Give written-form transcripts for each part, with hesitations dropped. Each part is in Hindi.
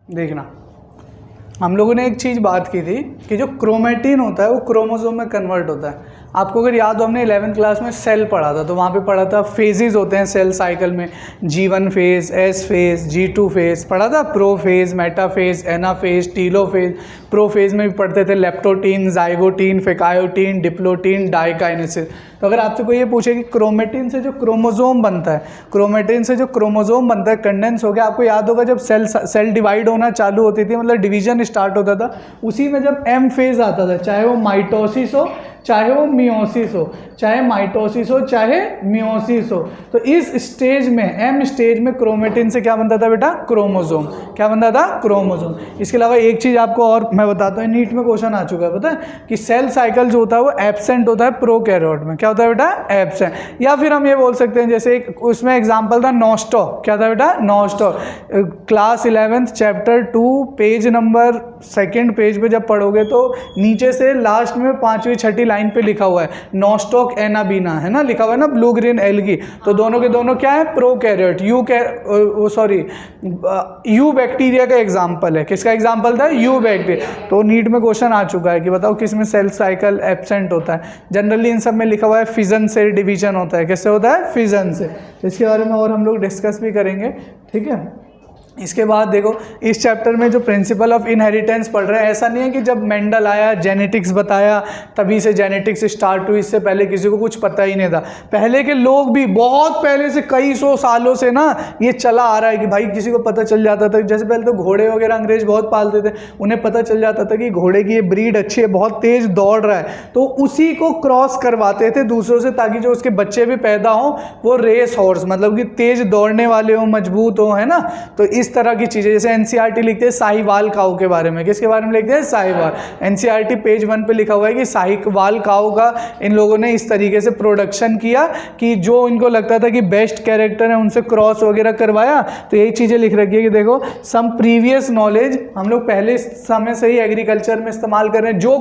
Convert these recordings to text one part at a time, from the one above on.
देखना, हम लोगों ने एक चीज़ बात की थी कि जो क्रोमेटिन होता है वो क्रोमोसोम में कन्वर्ट होता है। आपको अगर याद हो, हमने 11th क्लास में सेल पढ़ा था, तो वहाँ पे पढ़ा था फेजेस होते हैं सेल साइकिल में, G1 phase, S phase, G2 phase पढ़ा था, प्रो फेज, मेटा फेज, एना phase, Tillo phase. Pro phase में भी पढ़ते थे लेप्टोटीन, जाइगोटीन, फेकायोटीन, डिप्लोटीन, डाइकाइनेसिस। तो अगर आपसे कोई ये पूछे कि क्रोमेटिन से जो क्रोमोसोम बनता है, क्रोमेटिन से जो क्रोमोसोम बनता है कंडेंस हो गया, आपको याद होगा जब सेल डिवाइड होना चालू होती थी, मतलब डिवीजन स्टार्ट होता था, उसी में जब एम फेज आता था, चाहे वो माइटोसिस हो चाहे वो मियोसिस हो, चाहे माइटोसिस हो चाहे मियोसिस हो, तो इस स्टेज में, एम स्टेज में क्रोमेटिन से क्या बनता था बेटा? क्रोमोसोम। क्या बनता था? क्रोमोसोम। इसके अलावा एक चीज़ आपको और मैं बताता हूँ, नीट में क्वेश्चन आ चुका है, पता है कि सेल साइकिल जो होता है वो एब्सेंट होता है प्रोकैरियोट में। क्या होता है बेटा? एब्सेंट। या फिर हम ये बोल सकते हैं, जैसे एक उसमें एग्जाम्पल था नॉस्टॉक। क्या था बेटा? Nostoc. Class 11th chapter 2 page number 2 page पे जब पढ़ोगे तो नीचे से लास्ट में 5वीं 6ठी लाइन पे लिखा हुआ है नॉस्टॉक एनाबीना, है ना, लिखा हुआ है ना, ब्लू ग्रीन एल्गी। तो दोनों के दोनों क्या है? प्रोकैरियोट। यू बैक्टीरिया का एग्जाम्पल है। किसका एग्जाम्पल था? You bacteria. तो नीट में क्वेश्चन आ चुका है कि बताओ किस में सेल साइकिल एब्सेंट होता है। जनरली इन सब में लिखा हुआ है फिजन से डिवीजन होता है। किससे होता है? फिजन से। तो इसके बारे में और हम लोग डिस्कस भी करेंगे, ठीक है। इसके बाद देखो, इस चैप्टर में जो प्रिंसिपल ऑफ इनहेरिटेंस पढ़ रहे हैं, ऐसा नहीं है कि जब मेंडल आया जेनेटिक्स बताया तभी से जेनेटिक्स स्टार्ट हुई, इससे पहले किसी को कुछ पता ही नहीं था। पहले के लोग भी बहुत पहले से, कई सौ सालों से ना ये चला आ रहा है कि भाई किसी को पता चल जाता था। जैसे पहले तो घोड़े वगैरह अंग्रेज बहुत पालते थे, उन्हें पता चल जाता था कि घोड़े की ये ब्रीड अच्छी है, बहुत तेज दौड़ रहा है, तो उसी को क्रॉस करवाते थे दूसरों से, ताकि जो उसके बच्चे भी पैदा हों वो रेस हॉर्स, मतलब कि तेज दौड़ने वाले हों, मजबूत हों, है ना। तो इस तरह की चीज़ें, जैसे एनसीईआरटी लिखते हैं साहिवाल काऊ के बारे में। किसके बारे में लिखते हैं? साहिवाल। एनसीईआरटी पेज 1 पे लिखा हुआ है कि साहिवाल काऊ का इन लोगों ने इस तरीके से प्रोडक्शन किया कि जो इनको लगता था कि बेस्ट कैरेक्टर है उनसे क्रॉस वगैरह करवाया। तो यही चीज़ें लिख रखी है कि देखो, सम प्रीवियस नॉलेज हम लोग पहले समय से ही एग्रीकल्चर में इस्तेमाल कर रहे हैं। जो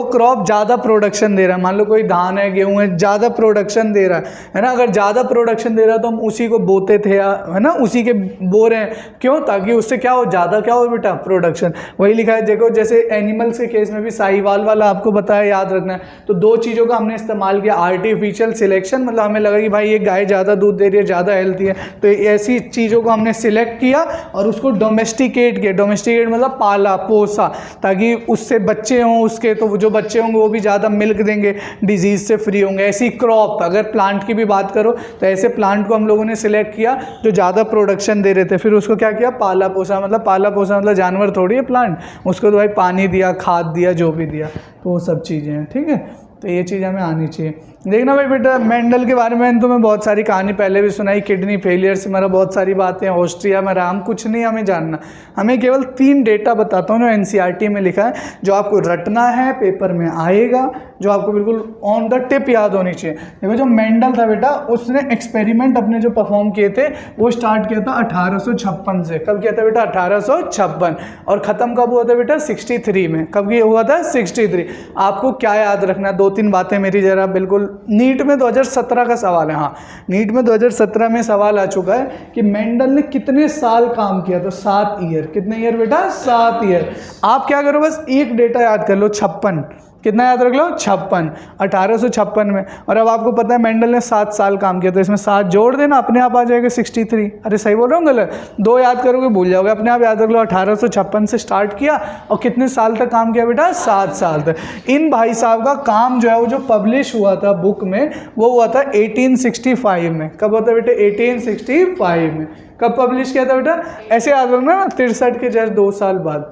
क्रॉप ज़्यादा प्रोडक्शन दे रहा है, मान लो कोई धान है, गेहूँ है, ज़्यादा प्रोडक्शन दे रहा है ना, अगर ज़्यादा प्रोडक्शन दे रहा है तो हम उसी को बोते थे, है ना, उसी के बो रहे हैं। क्यों? ताकि उससे क्या हो? ज़्यादा क्या हो बेटा? प्रोडक्शन। वही लिखा है देखो, जैसे एनिमल्स के केस में भी साहिवाल वाला आपको बताया, याद रखना है। तो दो चीज़ों का हमने इस्तेमाल किया, आर्टिफिशियल सिलेक्शन, मतलब हमें लगा कि भाई ये गाय ज़्यादा दूध दे रही है, ज़्यादा हेल्थी है, तो ऐसी चीज़ों को हमने सिलेक्ट किया और उसको डोमेस्टिकेट किया। डोमेस्टिकेट मतलब पाला पोसा, ताकि उससे बच्चे हों उसके, तो जो बच्चे होंगे वो भी ज़्यादा मिल्क देंगे, डिजीज़ से फ्री होंगे। ऐसी क्रॉप, अगर प्लांट की भी बात करो तो ऐसे प्लांट को हम लोगों ने सिलेक्ट किया जो ज़्यादा प्रोडक्शन दे रहे थे, फिर उसको क्या किया? पाला पोसा। मतलब जानवर थोड़ी है प्लांट, उसको तो भाई पानी दिया, खाद दिया, जो भी दिया, तो वो सब चीज़ें हैं, ठीक है। तो ये चीज़ हमें आनी चाहिए। देखना भाई बेटा, मेंडल के बारे में तो मैं बहुत सारी कहानी पहले भी सुनाई, किडनी फेलियर से हमारा बहुत सारी बातें, ऑस्ट्रिया में रहा, हम कुछ नहीं हमें जानना, हमें केवल 3 डेटा बताता हूँ जो एनसीईआरटी में लिखा है, जो आपको रटना है, पेपर में आएगा, जो आपको बिल्कुल ऑन द टिप याद होनी चाहिए। देखो, जो मेंडल था बेटा, उसने एक्सपेरिमेंट अपने जो परफॉर्म किए थे वो स्टार्ट किया था 1856 से। कब किया था बेटा? 1856। और ख़त्म कब हुआ था बेटा? 63 में। कब ये हुआ था? 63। आपको क्या याद रखना है? 2-3 बातें मेरी जरा, बिल्कुल नीट में 2017 का सवाल है। हाँ, नीट में 2017 में सवाल आ चुका है कि मेंडल ने कितने साल काम किया? तो 7 ईयर। कितने ईयर बेटा? 7 ईयर। आप क्या करो, बस एक डेटा याद कर लो, 56। कितना याद रख लो? 56। 1856 में। और अब आपको पता है मेंडल ने 7 साल काम किया, तो इसमें 7 जोड़ देना, अपने आप आ जाएगा 63। अरे सही बोल रहा हूँ गलत? 2 याद करोगे भूल जाओगे, अपने आप याद रख लो। 1856 से स्टार्ट किया और कितने साल तक काम किया बेटा? 7 साल तक। इन भाई साहब का काम जो है वो जो पब्लिश हुआ था बुक में, वो हुआ था 1865 में। कब हुआ था बेटे? 1865 में। कब पब्लिश किया था बेटा? ऐसे याद रखना ना, 63 के जस्ट 2 साल बाद।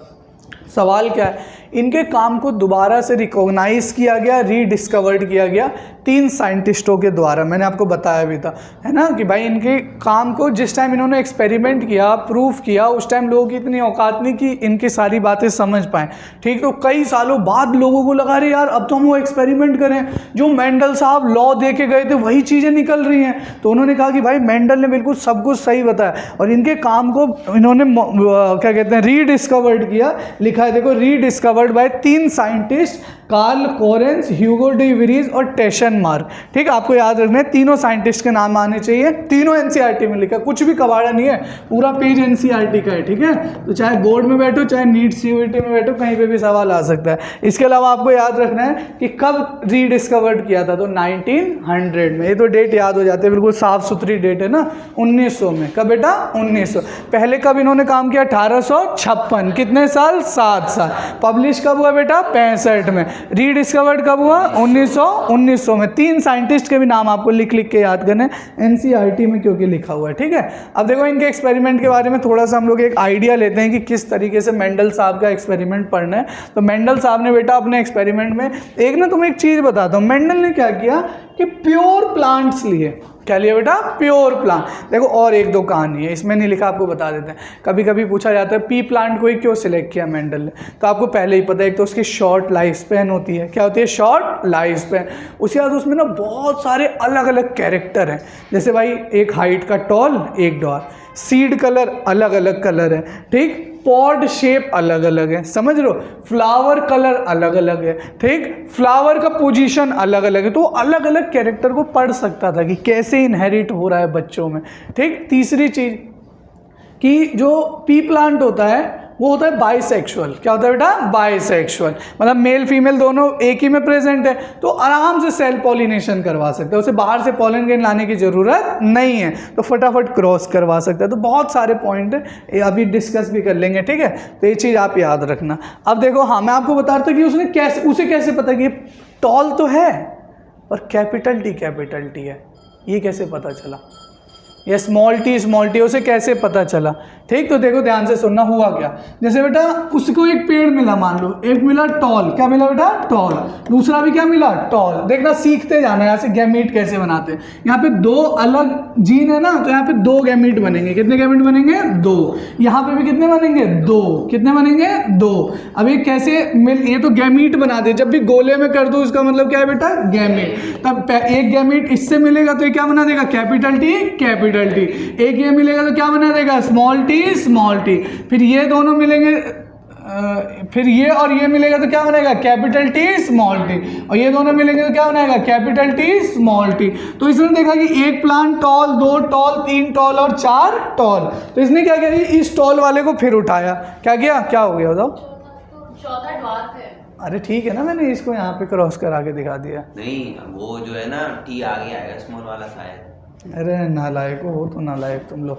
सवाल क्या है? इनके काम को दोबारा से रिकॉग्नाइज किया गया, रीडिस्कवर्ड किया गया 3 साइंटिस्टों के द्वारा। मैंने आपको बताया भी था, है ना, कि भाई इनके काम को जिस टाइम इन्होंने एक्सपेरिमेंट किया, प्रूफ किया, उस टाइम लोगों की इतनी औकात नहीं कि इनकी सारी बातें समझ पाएँ, ठीक। तो कई सालों बाद लोगों को लगा, रहे यार अब तो हम वो एक्सपेरिमेंट करें जो मेंडल साहब लॉ दे के गए थे, वही चीज़ें निकल रही हैं। तो उन्होंने कहा कि भाई मेंडल ने बिल्कुल सब कुछ सही बताया, और इनके काम को इन्होंने क्या कहते हैं, रीडिस्कवर्ड किया। लिखा है देखो, rediscovered by 3 scientist, Carl Correns, Hugo de Vries और टेशन क्वेश्चन मार्क। ठीक है, आपको याद रखना है, तीनों साइंटिस्ट के नाम आने चाहिए, तीनों एनसीईआरटी में लिखा, कुछ भी कबाड़ा नहीं है, पूरा पेज एनसीईआरटी का है। ठीक है, तो चाहे बोर्ड में बैठो, चाहे नीट सीयूईटी में बैठो, कहीं पे भी सवाल आ सकता है। इसके अलावा आपको याद रखना है कि कब रीडिस्कवर्ड किया था, तो 1900 में। ये तो डेट याद हो जाती है, बिल्कुल साफ सुथरी डेट है ना, 1900 में। कब बेटा? 1900। पहले कब इन्होंने काम किया? 1856। कितने साल? 7 साल। पब्लिश कब हुआ बेटा? 65 में। रीडिस्कवर्ड कब हुआ? 1900 में। 3 साइंटिस्ट के भी नाम आपको लिख लिख के याद करने, एनसीईआरटी में क्योंकि लिखा हुआ है। ठीक है, अब देखो इनके एक्सपेरिमेंट के बारे में थोड़ा सा हम लोग एक आइडिया लेते हैं कि किस तरीके से मेंडल साहब का एक्सपेरिमेंट पढ़ना है। तो मेंडल साहब ने बेटा अपने एक्सपेरिमेंट में एक ना तुम्हें एक चीज़ बताता हूँ, मेंडल ने क्या किया कि प्योर प्लांट्स लिए। क्या लिया बेटा? Pure plant. देखो और एक दो कहानी है, इसमें नहीं लिखा, आपको बता देते हैं। कभी कभी पूछा जाता है पी प्लांट को ही क्यों सिलेक्ट किया मेंडल ने, तो आपको पहले ही पता है, एक तो उसकी शॉर्ट लाइफ स्पैन होती है। क्या होती है? Short life span. उसके बाद उसमें ना बहुत सारे अलग अलग कैरेक्टर हैं, जैसे भाई एक हाइट का टॉल, एक डॉर्फ, सीड कलर अलग अलग कलर है, ठीक, पॉड शेप अलग अलग है, समझ लो, फ्लावर कलर अलग अलग है, ठीक, फ्लावर का पोजीशन अलग अलग है। तो अलग अलग कैरेक्टर को पढ़ सकता था कि कैसे इनहेरिट हो रहा है बच्चों में। ठीक, तीसरी चीज कि जो पी प्लांट होता है वो होता है बाइसेक्सुअल। क्या होता है बेटा? बाइसेक्सुअल, मतलब मेल फीमेल दोनों एक ही में प्रेजेंट है, तो आराम से सेल पॉलिनेशन करवा सकते हैं, उसे बाहर से पॉलन ग्रेन लाने की जरूरत नहीं है, तो फटाफट क्रॉस करवा सकता है। तो बहुत सारे पॉइंट है, अभी डिस्कस भी कर लेंगे। ठीक है, तो ये चीज़ आप याद रखना। अब देखो, हाँ मैं आपको बता रहा था कि उसे कैसे पता कि टॉल तो है और कैपिटल टी है, ये कैसे पता चला? या स्मॉल टी उसे कैसे पता चला? ठीक, तो देखो ध्यान से सुनना, हुआ क्या, जैसे बेटा उसको एक पेड़ मिला, मान लो एक मिला टॉल। क्या मिला बेटा? टॉल। दूसरा भी क्या मिला? टॉल। देखना, सीखते जाना यहाँ से गैमीट कैसे बनाते हैं। यहाँ पे 2 अलग जीन है ना, तो यहाँ पे 2 गैमीट बनेंगे। कितने गैमीट बनेंगे? 2। यहाँ पे भी कितने बनेंगे? 2। कितने बनेंगे? 2। अब ये कैसे ये तो गैमीट बना दे, जब भी गोले में कर दो उसका मतलब क्या है बेटा? गैमीट। तब एक गैमीट इससे मिलेगा तो ये क्या बना देगा? Capital T. एक ये मिलेगा तो क्या बना देगा? Small T. फिर ये दोनों मिलेंगे, फिर ये और ये मिलेगा तो क्या बनेगा? Capital T small T. और ये दोनों मिलेंगे तो क्या बनेगा? Capital T small T. तो इसने देखा कि एक प्लांट टॉल, 2 टॉल, 3 टॉल और 4 टॉल। तो इसने क्या किया? इस टॉल वाले को फिर उठाया। क्या किया? क्या हो गया बताओ? चौथा ड्वार्फ है। अरे ठीक है ना, मैंने इसको यहाँ पे क्रॉस करा के दिखा दिया। नहीं, वो जो है ना टी आगे आएगा, स्मॉल वाला शायद। अरे नालायक हो तो नालायक तुम लोग,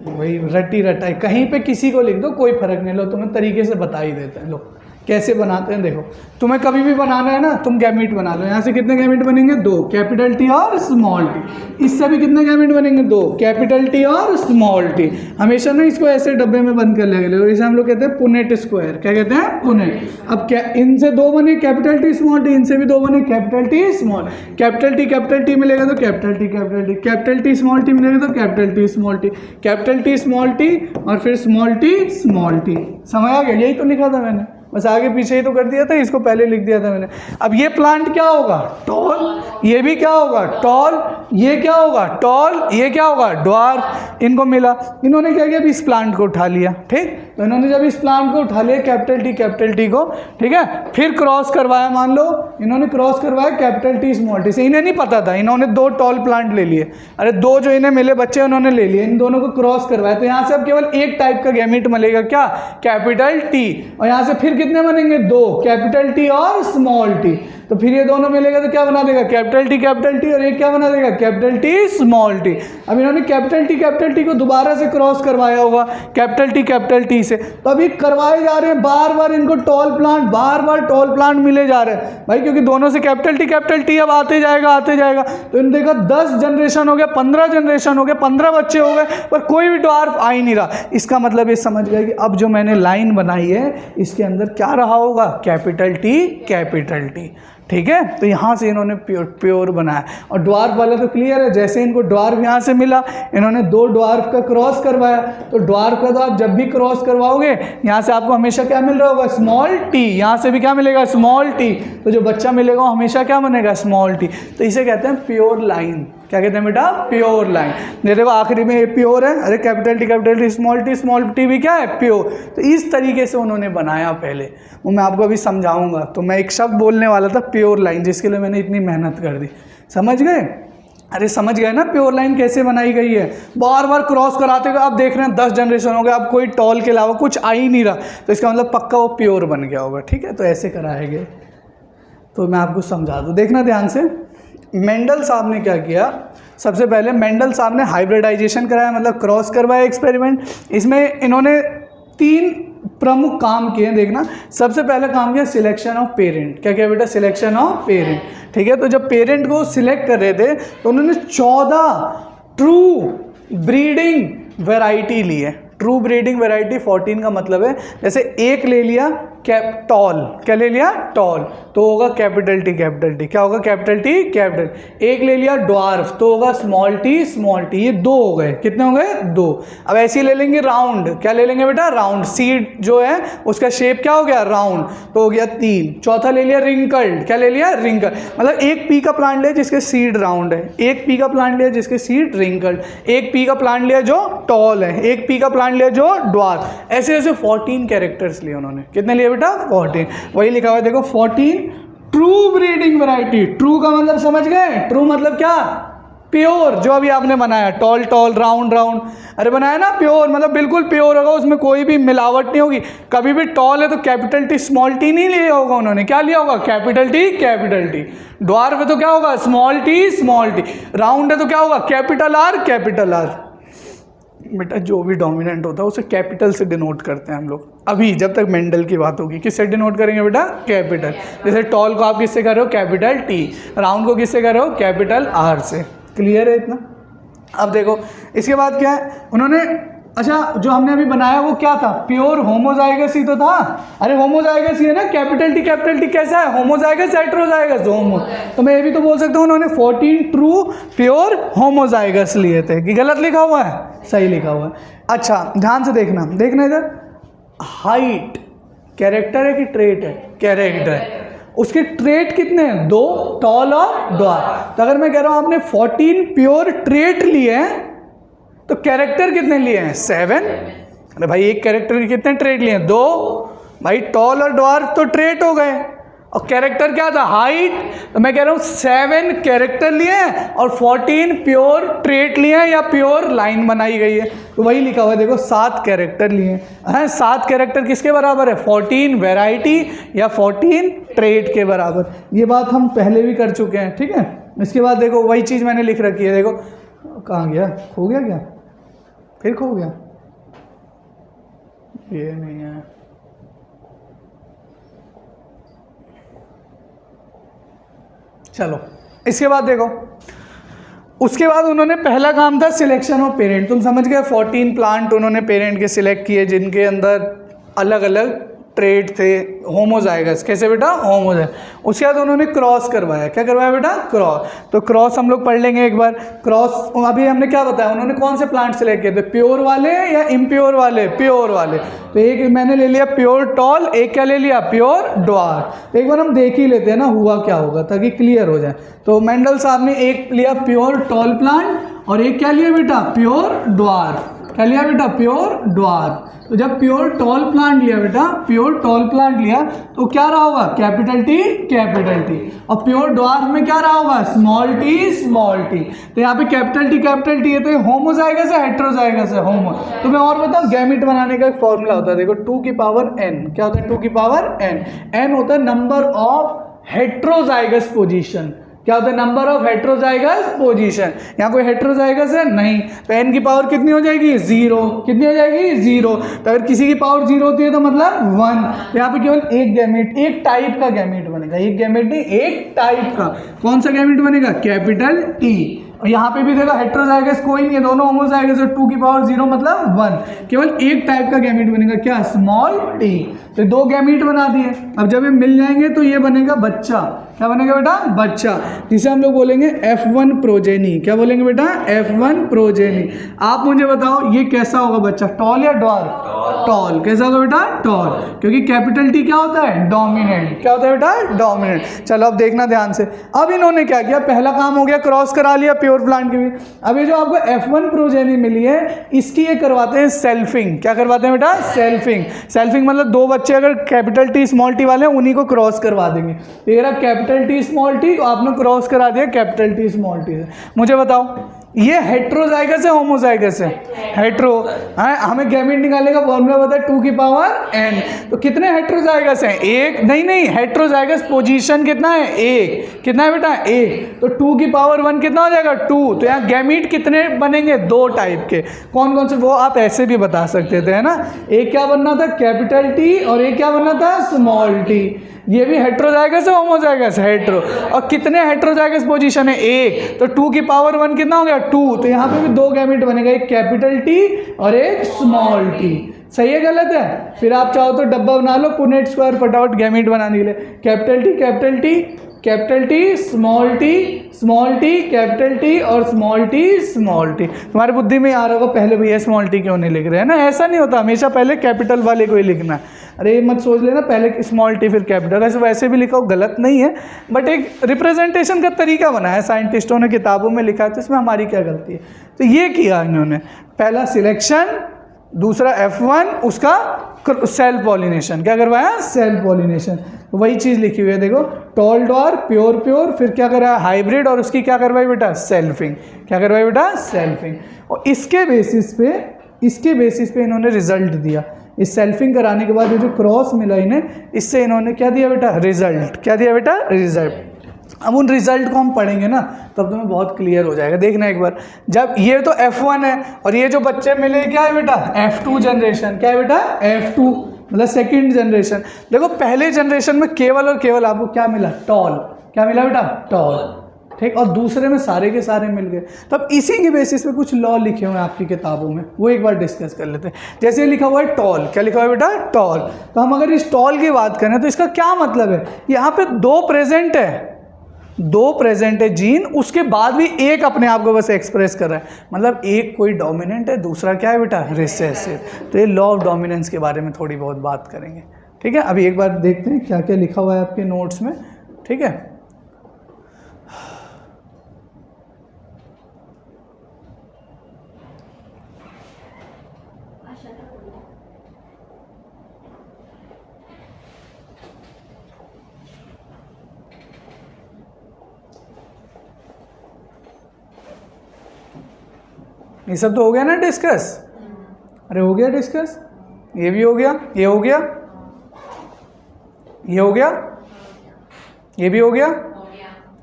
वही रटी रटाई कहीं पे किसी को लिख दो, कोई फर्क नहीं। लो तुम्हें तरीके से बता ही देते हैं। लो कैसे बनाते हैं, देखो तुम्हें कभी भी बनाना है ना, तुम गैमीट बना लो। यहाँ से कितने गैमीट बनेंगे? 2, कैपिटल टी और स्मॉल टी। इससे भी कितने गैमीट बनेंगे? 2, कैपिटल टी और स्मॉल टी। हमेशा ना इसको ऐसे डब्बे में बंद कर लेंगे, इसे हम लोग कहते हैं पुनेट स्क्वायर। क्या कहते हैं? पुनेट। अब क्या इनसे 2 बने कैपिटल टी स्मॉल टी, इनसे भी 2 बने capital T small. Capital T मिलेगा तो कैपिटल टी स्मॉल टी मिलेगा तो कैपिटल टी स्मॉल टी और फिर स्मॉल टी। समझ आ गया? यही तो लिखा था मैंने, बस आगे पीछे ही तो कर दिया था, इसको पहले लिख दिया था मैंने। अब ये प्लांट क्या होगा? टॉल। ये भी क्या होगा? टॉल। ये क्या होगा? टॉल। ये क्या होगा? ड्वार्फ। इनको मिला, इन्होंने क्या किया? इस प्लांट को उठा लिया। ठीक, तो इन्होंने जब इस प्लांट को उठा लिया कैपिटल टी को, ठीक है, फिर क्रॉस करवाया। मान लो इन्होंने क्रॉस करवाया कैपिटल टी स्मॉल टी से। इन्हें नहीं पता था, इन्होंने 2 टॉल प्लांट ले लिए। अरे 2 जो इन्हें मिले बच्चे उन्होंने ले लिए, इन दोनों को क्रॉस करवाया। तो यहाँ से अब केवल एक टाइप का गैमीट मिलेगा, क्या? Capital T. और यहाँ से फिर कितने बनेंगे? 2, कैपिटल टी और स्मॉल टी। तो फिर ये दोनों मिलेगा तो क्या बना देगा? कैपिटल टी और एक क्या बना देगा? Capital T small T. अब इन्होंने कैपिटल टी को दोबारा से क्रॉस करवाया होगा कैपिटल टी से, तो अभी करवाए जा रहे हैं बार बार इनको टॉल प्लांट मिले जा रहे हैं भाई, क्योंकि दोनों से कैपिटल टी अब आते जाएगा। तो इन्होंने देखा 10 जनरेशन हो गया, 15 जनरेशन हो गया, 15 बच्चे हो गए, पर कोई भी ड्वार्फ आ ही नहीं रहा। इसका मतलब ये समझ गए कि अब जो मैंने लाइन बनाई है इसके अंदर क्या रहा होगा? Capital T. ठीक है, तो यहाँ से इन्होंने प्योर बनाया। और ड्वार्फ वाला तो क्लियर है, जैसे इनको ड्वार्फ यहाँ से मिला, इन्होंने 2 ड्वार्फ का क्रॉस करवाया। तो ड्वार्फ का तो आप जब भी क्रॉस करवाओगे यहाँ से आपको हमेशा क्या मिल रहा होगा? Small T. यहाँ से भी क्या मिलेगा? Small T. तो जो बच्चा मिलेगा वो हमेशा क्या बनेगा? Small T. तो इसे कहते हैं प्योर लाइन। क्या कहते हैं बेटा, प्योर लाइन। ये देखो आखिरी में ये प्योर है, अरे कैपिटल टी स्मॉल टी भी क्या है, प्योर। तो इस तरीके से उन्होंने बनाया पहले, वो मैं आपको अभी समझाऊंगा। तो मैं एक शब्द बोलने वाला था प्योर लाइन, जिसके लिए मैंने इतनी मेहनत कर दी। समझ गए? अरे समझ गए ना प्योर लाइन कैसे बनाई गई है। बार बार क्रॉस कराते हुए आप देख रहे हैं 10 जनरेशन हो गए, अब कोई टॉल के अलावा कुछ आ ही नहीं रहा, तो इसका मतलब पक्का वो प्योर बन गया होगा। ठीक है, तो ऐसे कराए गए। तो मैं आपको समझा दूँ, देखना ध्यान से। मेंडल साहब ने क्या किया, सबसे पहले मेंडल साहब ने हाइब्रिडाइजेशन कराया, मतलब क्रॉस करवाया एक्सपेरिमेंट। इसमें इन्होंने 3 प्रमुख काम किए हैं, देखना। सबसे पहले काम किया सिलेक्शन ऑफ पेरेंट। क्या किया बेटा, सिलेक्शन ऑफ पेरेंट। ठीक है, तो जब पेरेंट को सिलेक्ट कर रहे थे तो उन्होंने 14 ट्रू ब्रीडिंग वैरायटी ली है। ट्रू ब्रीडिंग वैरायटी 14 का मतलब है, जैसे एक ले लिया टॉल, क्या ले लिया, टॉल, तो होगा कैपिटल टी। क्या होगा, कैपिटल टी कैपिटल। एक ले लिया ड्वार्फ, तो होगा स्मॉल टी। ये 2 हो गए, कितने हो गए, 2। अब ऐसे ही ले लेंगे राउंड, क्या ले लेंगे बेटा, राउंड। सीड जो है उसका शेप क्या हो गया, राउंड, तो हो गया 3। चौथा ले लिया रिंकल्ड, क्या ले लिया, रिंकल्ड, मतलब एक पी का प्लांट लिया जिसके सीड राउंड है, एक पी का प्लांट लिया जिसके सीड रिंकल्ड, एक पी का प्लांट लिया जो टॉल है, एक पी का प्लांट लिया जो ड्वार्फ। ऐसे ऐसे 14 कैरेक्टर्स लिए उन्होंने। कितने लिए बेटा, 14। वही लिखा हुआ है देखो, 14 ट्रू ब्रीडिंग वैरायटी। ट्रू का मतलब समझ गए, ट्रू मतलब क्या, प्योर। जो अभी आपने बनाया टॉल राउंड, अरे बनाया ना प्योर, मतलब बिल्कुल प्योर होगा, उसमें कोई भी मिलावट नहीं होगी। कभी भी टॉल है तो कैपिटल टी स्मॉल टी नहीं लिया होगा उन्होंने, क्या लिया होगा, कैपिटल टी। ड्वार्फ है तो क्या होगा, स्मॉल टी। राउंड है तो क्या होगा, कैपिटल आर। बेटा जो भी डोमिनेंट होता है उसे कैपिटल से डिनोट करते हैं हम लोग। अभी जब तक मेंडल की बात होगी, किससे डिनोट करेंगे बेटा, कैपिटल। जैसे टॉल को आप किससे कर रहे हो, कैपिटल टी। राउंड को किससे कर रहे हो, कैपिटल आर से। क्लियर है इतना? अब देखो इसके बाद क्या है, उन्होंने, अच्छा जो हमने अभी बनाया वो क्या था, प्योर होमोजाइगस ही तो था। अरे होमोजाइगस ही है ना, कैपिटल टी कैसा है, होमोजाइगस हेटेरोजाइगस, होमो। तो मैं ये भी तो बोल सकता हूँ उन्होंने 14 ट्रू प्योर होमोजाइगस लिए थे, कि गलत लिखा हुआ है, सही लिखा हुआ है। अच्छा ध्यान से देखना इधर, हाइट कैरेक्टर है कि ट्रेट है, कैरेक्टर। उसके ट्रेट कितने हैं, 2, टॉल और ड्वार्फ। तो अगर मैं कह रहा हूँ आपने 14 प्योर ट्रेट लिए हैं, तो कैरेक्टर कितने लिए हैं, 7। अरे भाई एक कैरेक्टर के कितने ट्रेट लिए हैं, 2। भाई टॉल और ड्वार्फ तो ट्रेट हो गए, और कैरेक्टर क्या था, हाइट। तो मैं कह रहा हूँ 7 कैरेक्टर लिए हैं और 14 प्योर ट्रेट लिए हैं, या प्योर लाइन बनाई गई है। तो वही लिखा हुआ है देखो, 7 कैरेक्टर लिए हैं। 7 कैरेक्टर किसके बराबर है, 14 वैरायटी या 14 ट्रेट के बराबर। ये बात हम पहले भी कर चुके हैं, ठीक है। इसके बाद देखो वही चीज़ मैंने लिख रखी है, देखो कहाँ गया, खो गया क्या, फिर खो गया, ये नहीं है। चलो इसके बाद देखो, उसके बाद उन्होंने पहला काम था सिलेक्शन ऑफ पेरेंट। तुम समझ गए, 14 प्लांट उन्होंने पेरेंट के सिलेक्ट किए जिनके अंदर अलग अलग ट्रेड थे, होमोजाइगस। कैसे बेटा, होमोजाइगस। उसके बाद उन्होंने क्रॉस करवाया। क्या करवाया बेटा, क्रॉस। तो क्रॉस हम लोग पढ़ लेंगे एक बार। क्रॉस अभी हमने क्या बताया, उन्होंने कौन से प्लांट सेलेक्ट किए थे, प्योर वाले या इम्प्योर वाले, प्योर वाले। तो एक मैंने ले लिया प्योर टॉल, एक क्या ले लिया, प्योर ड्वार्फ। तो एक बार हम देख ही लेते हैं ना हुआ क्या होगा, ताकि क्लियर हो जाए। तो मेंडल साहब ने एक लिया प्योर टॉल प्लांट और एक क्या लिया बेटा, प्योर ड्वार्फ। क्या लिया बेटा, प्योर ड्वार्फ। तो जब प्योर टॉल प्लांट लिया बेटा, प्योर टॉल प्लांट लिया तो क्या रहा होगा, कैपिटल टी। और प्योर ड्वार्फ में क्या रहा होगा, स्मॉल टी। तो यहाँ पे कैपिटल टी है, तो ये होमोजाइगस है, हेटेरोजाइगस है, होमो। तो मैं और बताऊँ, गैमेट बनाने का एक फॉर्मूला होता है, देखो 2 की पावर n। क्या होता है, 2 की पावर n होता है नंबर ऑफ हेटेरोजाइगस पोजीशन। क्या होता है, नंबर ऑफ हेटेरोजाइगस पोजीशन। यहाँ कोई हेटेरोजाइगस है नहीं, तो n की पावर कितनी हो जाएगी, 0। कितनी हो जाएगी, 0। तो अगर किसी की पावर 0 होती है तो मतलब 1। तो यहाँ पे केवल एक गैमेट, एक टाइप का गैमेट बनेगा, एक गैमेट नहीं, एक टाइप का। कौन सा गैमेट बनेगा, कैपिटल टी। और यहाँ पे भी देखो हेटेरोजाइगस कोई नहीं है, दोनों होमोजाइगस है। 2 की पावर 0 मतलब 1। केवल एक टाइप का गैमेट बनेगा, क्या, स्मॉल टी। तो 2 गैमेट बना दिए। अब जब ये मिल जाएंगे तो ये बनेगा बच्चा। क्या बनेगा बेटा, बच्चा, जिसे हम लोग बोलेंगे F1 प्रोजेनी। क्या बोलेंगे बेटा, F1 प्रोजेनी। आप मुझे बताओ ये कैसा होगा बच्चा, टॉल या ड्वार्फ, टॉल। कैसा होगा बेटा? टॉल, क्योंकि कैपिटल टी क्या होता है? डोमिनेंट। क्या होता है बेटा? डोमिनेंट। चलो अब देखना ध्यान से। अब इन्होंने क्या किया, पहला काम हो गया, क्रॉस करा लिया प्योर प्लांट के भी। अब ये जो आपको F1 प्रोजेनी मिली है, इसकी ये करवाते हैं सेल्फिंग। क्या करवाते हैं बेटा? सेल्फिंग। सेल्फिंग मतलब दो बच्चे अगर कैपिटल टी स्मॉल टी वाले हैं, उन्हीं को क्रॉस करवा देंगे। ये रहा कैपिटल टी स्मॉल टी, आपने क्रॉस करा दिया कैपिटल टी स्मॉल टी से। मुझे बताओ ये हेट्रोजाइगस है होमोजाइगस है? हेट्रो। हमें गैमेट निकालने का फॉर्मूला पता है 2 की पावर n। तो कितने हेट्रोजाइगस हैं? एक। नहीं, हेट्रोजाइगस पोजीशन कितना है? एक। कितना है बेटा? एक। तो 2 की पावर 1 कितना हो जाएगा? 2। तो यहाँ गैमीट कितने बनेंगे? 2 टाइप के। कौन कौन से? वो आप ऐसे भी बता सकते थे, है ना। एक क्या बनना था? कैपिटल टी, और एक क्या बनना था? Small T. ये भी हेट्रोजाइगस है होमोजाइगस? हेट्रो। और कितने हेट्रोजाइगस पोजीशन है? एक। तो 2 की पावर 1 कितना हो गया? 2। तो यहाँ पे भी 2 गैमेट बनेगा, एक कैपिटल टी और एक स्मॉल टी। सही है गलत है? फिर आप चाहो तो डब्बा बना लो पुनेट स्क्वायर फटाफट गैमेट बनाने के लिए। Capital T capital T capital T small T capital T और स्मॉल टी। तुम्हारी बुद्धि में आ रहा होगा पहले भैया स्मॉल टी क्यों नहीं लिख रहे हैं ना। ऐसा नहीं होता, हमेशा पहले कैपिटल वाले को ही लिखना है। अरे ये मत सोच लेना पहले स्मॉल टी फिर कैपिटल, वैसे भी लिखा हो गलत नहीं है, बट एक रिप्रेजेंटेशन का तरीका बना है, साइंटिस्टों ने किताबों में लिखा है, तो इसमें हमारी क्या गलती है। तो ये किया इन्होंने, पहला सिलेक्शन, दूसरा F1, उसका सेल पॉलिनेशन। क्या करवाया? Self pollination. तो वही चीज़ लिखी हुई है देखो, टॉल डॉर, प्योर, फिर क्या करा? हाइब्रिड, और उसकी क्या करवाई बेटा? सेल्फिंग। क्या करवाई बेटा? सेल्फिंग। और इसके बेसिस पे इन्होंने रिजल्ट दिया। इस सेल्फिंग कराने के बाद ये जो क्रॉस मिला इन्हें, इससे इन्होंने क्या दिया बेटा? रिजल्ट। क्या दिया बेटा? रिजल्ट। अब उन रिजल्ट को हम पढ़ेंगे ना, तब तुम्हें बहुत क्लियर हो जाएगा। देखना एक बार, जब ये तो F1 है और ये जो बच्चे मिले क्या है बेटा? F2 generation. क्या है बेटा? F2 मतलब सेकंड जनरेशन। देखो पहले जनरेशन में केवल और केवल आपको क्या मिला? टॉल। क्या मिला बेटा? टॉल। ठीक, और दूसरे में सारे के सारे मिल गए। तब इसी के बेसिस पे कुछ लॉ लिखे हुए हैं आपकी किताबों में, वो एक बार डिस्कस कर लेते हैं। जैसे लिखा हुआ है टॉल। क्या लिखा हुआ है बेटा? टॉल। तो हम अगर इस टॉल की बात करें तो इसका क्या मतलब है? यहाँ पे 2 प्रेजेंट है जीन, उसके बाद भी एक अपने आप को बस एक्सप्रेस कर रहा है, मतलब एक कोई डोमिनेंट है, दूसरा क्या है बेटा? रिसेसिव। तो ये लॉ ऑफ डोमिनेंस के बारे में थोड़ी बहुत बात करेंगे। ठीक है, अभी एक बार देखते हैं क्या क्या लिखा हुआ है आपके नोट्स में। ठीक है, ये सब तो हो गया ना डिस्कस? अरे हो गया डिस्कस, ये भी हो गया, ये हो गया, ये हो गया, ये भी हो गया।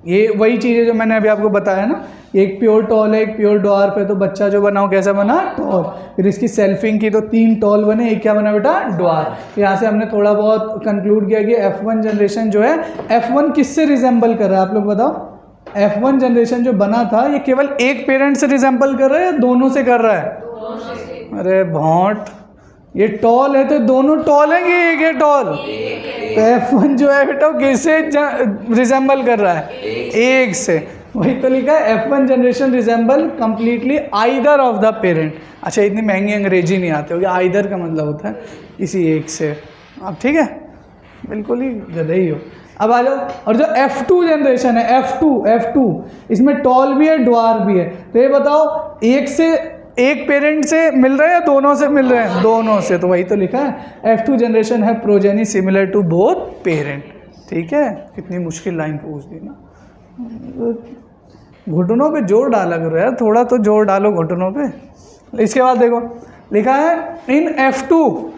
ये वही चीज़ें जो मैंने अभी आपको बताया ना, एक प्योर टॉल है, एक प्योर डॉर्फ है, तो बच्चा जो बना वो कैसा बना? टॉल। फिर इसकी सेल्फिंग की तो 3 टॉल बने, एक क्या बना बेटा? डॉर्फ। यहाँ से हमने थोड़ा बहुत कंक्लूड किया कि F1 जनरेशन जो है, F1 किससे रिजेंबल कर रहा है आप लोग बताओ? F1 जनरेशन जो बना था ये केवल एक पेरेंट से रिजेंबल कर रहा है या दोनों से कर रहा है? दोनों से। अरे भॉट, ये टॉल है तो दोनों टॉल है कि एक है टॉल? तो F1 जो है बेटा किससे रिजेंबल कर रहा है? एक से। वही तो लिखा है F1 generation resemble completely either of the parent. अच्छा, इतनी महंगी अंग्रेजी नहीं आती होगी, आइदर का मतलब होता है किसी एक से। अब ठीक है, बिल्कुल ही गधे ही हो। अब आ जाओ, और जो F2 जनरेशन है, F2 इसमें टॉल भी है, ड्वार्फ भी है। तो ये बताओ एक पेरेंट से मिल रहे हैं या दोनों से मिल रहे हैं? दोनों से। तो वही तो लिखा है F2 जनरेशन है progeny similar to both parent. ठीक है, कितनी मुश्किल लाइन पूछ दी ना। घुटनों पे जोर डाला करो यार, थोड़ा तो जोर डालो घुटनों पे। इसके बाद देखो लिखा है in F2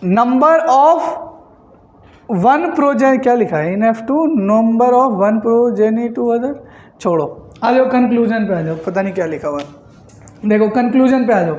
number of 1 progeny, क्या लिखा है? In F2 number of 1 progeny to other. छोड़ो, आ जाओ कंक्लूजन पे आ जाओ, पता नहीं क्या लिखा हुआ है। देखो कंक्लूजन पे आ जाओ।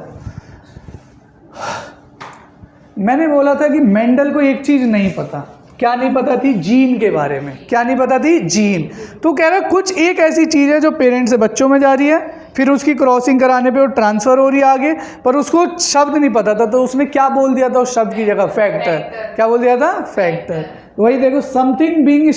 मैंने बोला था कि मेंडल को एक चीज़ नहीं पता। क्या नहीं पता थी? जीन के बारे में। क्या नहीं पता थी? जीन। तो कह रहा है कुछ एक ऐसी चीज़ है जो पेरेंट से बच्चों में जा रही है, फिर उसकी क्रॉसिंग कराने पे वो ट्रांसफ़र हो रही है आगे, पर उसको शब्द नहीं पता था, तो उसने क्या बोल दिया था उस शब्द की जगह? फैक्टर। क्या बोल दिया था? फैक्टर। वही देखो, something being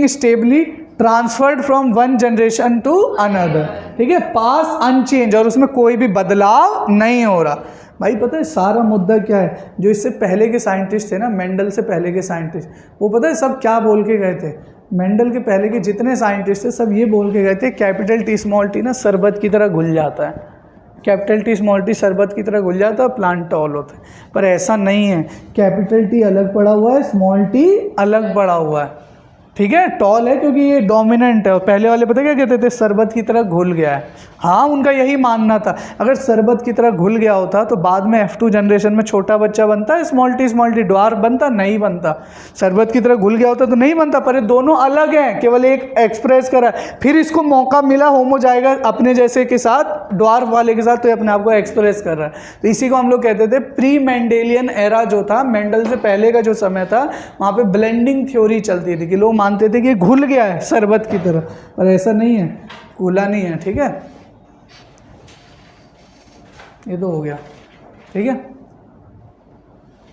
stably transferred from 1 generation to another. ठीक है, पास अनचेंज, और उसमें कोई भी बदलाव नहीं हो रहा। भाई पता है सारा मुद्दा क्या है, जो इससे पहले के साइंटिस्ट थे ना, मेंडल से पहले के साइंटिस्ट, वो पता है सब क्या बोल के गए थे। मेंडल के पहले के जितने साइंटिस्ट थे सब ये बोल के गए थे कैपिटल टी स्मॉल टी ना शरबत की तरह घुल जाता है, कैपिटल टी स्मॉल टी शरबत की तरह घुल जाता है, प्लांट टॉल होता है। पर ऐसा नहीं है, कैपिटल टी अलग पड़ा हुआ है, स्मॉल टी अलग पड़ा हुआ है, ठीक है। टॉल है क्योंकि ये डोमिनेंट है, और पहले वाले पता क्या कहते थे, शरबत की तरह घुल गया है। हाँ उनका यही मानना था, अगर शरबत की तरह घुल गया होता तो बाद में F2 जनरेशन में छोटा बच्चा बनता है, स्मॉल टी ड्वार्फ बनता, नहीं बनता। शरबत की तरह घुल गया होता तो नहीं बनता, पर ये दोनों अलग हैं, केवल एक एक्सप्रेस करा, फिर इसको मौका मिला होमो जाएगा अपने जैसे के साथ, ड्वार्फ वाले के साथ, तो ये अपने आप को एक्सप्रेस कर रहा है। तो इसी को हम लोग कहते थे प्री मेंडेलियन एरा जो था, मेंडल से पहले का जो समय था, वहाँ पे ब्लेंडिंग थ्योरी चलती थी कि लोग मानते थे कि घुल गया है शरबत की तरह, पर ऐसा नहीं है, घुला नहीं है, ठीक है। ये तो हो गया, ठीक है।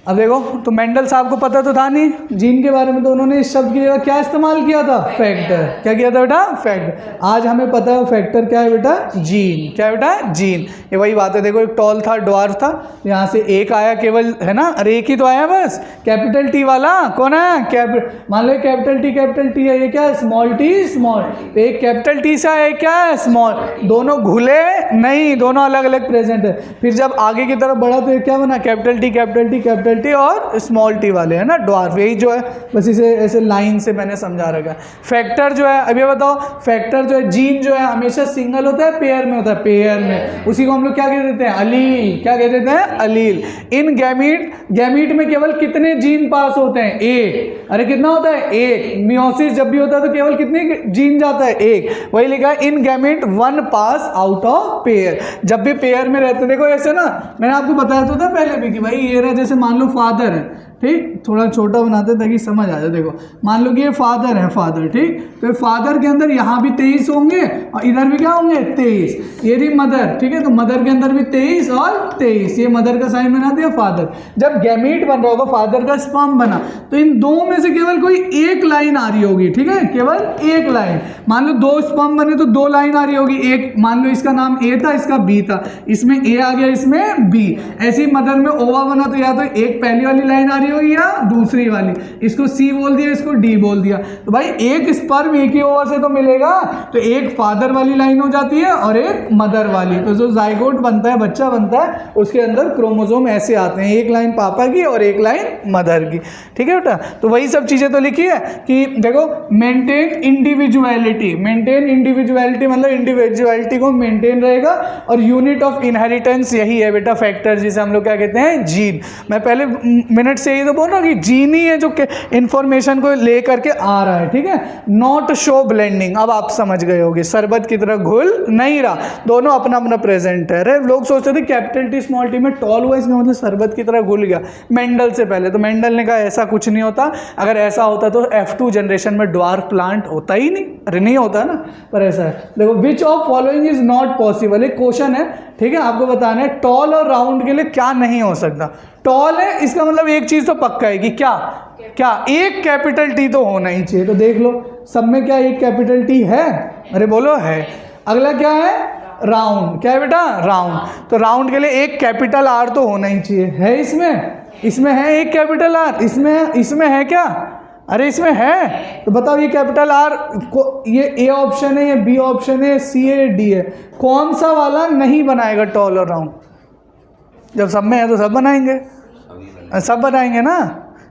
अब देखो, तो मेंडल साहब को पता तो था नहीं जीन के बारे में, तो उन्होंने इस शब्द की जगह क्या इस्तेमाल किया था, फैक्टर। क्या किया था बेटा, फैक्टर। आज हमें पता है फैक्टर क्या है बेटा, जीन। क्या है बेटा, जीन। ये वही बात है, देखो एक टॉल था, ड्वार्फ था, यहाँ से एक आया केवल, है ना, अरे एक ही तो आया बस, कैपिटल टी वाला कौन है, मान लो कैपिटल टी है, ये क्या है, स्मॉल टी स्मॉल, तो एक कैपिटल टी से है, क्या है, स्मॉल, दोनों घुले नहीं, दोनों अलग अलग प्रेजेंट है। फिर जब आगे की तरफ बढ़ा तो ये क्या बना, कैपिटल टी और स्मॉल टी वाले, है ना, ड्वार्फ। यही जो है, बस इसे ऐसे लाइन से मैंने समझा रखा है। फैक्टर जो है, अब ये बताओ, फैक्टर जो है, जीन जो है हमेशा सिंगल होता है, पेयर में होता है, पेयर में, उसी को हम लोग क्या कह देते हैं, अलील। क्या कह देते हैं, अलील। इन गैमीट में केवल कितने जीन पास होते हैं, एक। अरे कितना होता है, एक। मियोसिस जब भी होता है तो केवल कितने जीन जाता है, एक। वही लिखा है, in gamete one pass out of pair. जब भी पेयर में रहते, देखो ऐसे ना, मैंने आपको बताया तो था पहले भी कि भाई ये रहा, जैसे मान लो फादर है, ठीक, थोड़ा छोटा बनाते हैं ताकि समझ आ जाए। देखो मान लो कि ये फादर है, फादर, ठीक, तो फादर के अंदर यहाँ भी 23 होंगे और इधर भी क्या होंगे, 23। ये रही मदर, ठीक है, तो मदर के अंदर भी 23 और 23, ये मदर का साइन बना दिया, फादर। जब गैमीट बन रहा होगा, फादर का स्पर्म बना, तो इन दो में से केवल कोई एक लाइन आ रही होगी, ठीक है, केवल एक लाइन। मान लो दो स्पर्म बने तो दो लाइन आ रही होगी, एक मान लो इसका नाम ए था, इसका बी था, इसमें ए आ गया, इसमें बी। ऐसी मदर में ओवा बना तो या तो एक पहली वाली लाइन आ रही होगी या दूसरी वाली, इसको सी बोल दिया, इसको डी बोल दिया, तो भाई एक स्पर्म एक ही ओवा से तो मिलेगा, तो एक फादर वाली लाइन हो जाती है और एक मदर वाली। तो जो जाइगोट बनता है, बच्चा बनता है, उसके अंदर क्रोमोसोम ऐसे आते हैं, एक लाइन पापा की और एक लाइन मदर की, ठीक है बेटा। तो वही सब चीजें तो लिखी है कि देखो, मेंटेन इंडिविजुअलिटी, मतलब इंडिविजुअलिटी को मेंटेन रहेगा, और यूनिट ऑफ इनहेरिटेंस यही है बेटा, फैक्टर, जिसे हम लोग क्या कहते हैं, जीन। मैं पहले मिनट से यही तो बोल रहा हूँ कि जीन ही है जो इंफॉर्मेशन को ले करके आ रहा है, ठीक है। नॉट शो ब्लेंडिंग, अब आप समझ गए होगे, शरबत की तरह घुल नहीं रहा, दोनों अपना अपना प्रेजेंट है। अरे लोग सोचते थे कैपिटल टी स्मॉल टी में टॉल हुआ, इसका मतलब शरबत की तरह घुल गया, मेंडल से पहले। तो मेंडल ने कहा ऐसा कुछ नहीं होता, अगर ऐसा होता तो F2 जनरेशन में ड्वार्फ प्लांट होता ही नहीं, अरे नहीं होता ना, पर ऐसा है। देखो, which of following is not possible, एक क्वेश्चन है, ठीक है, आपको बताना है टॉल और राउंड के लिए क्या नहीं हो सकता। टॉल है, इसका मतलब एक चीज तो पक्का है कि क्या एक कैपिटल टी तो होना ही चाहिए। तो देख लो सब में क्या एक कैपिटल टी है, अरे बोलो है। अगला क्या है, राउंड। क्या है बेटा, राउंड। तो राउंड के लिए एक कैपिटल आर तो होना ही चाहिए, है इसमें है एक कैपिटल आर, इसमें है क्या, अरे इसमें है। तो बताओ ये कैपिटल आर को, ये ए ऑप्शन है, ये बी ऑप्शन है, सी है, डी है, कौन सा वाला नहीं बनाएगा टॉल और राउंड? जब सब में है तो सब बनाएंगे, सब बनाएंगे ना,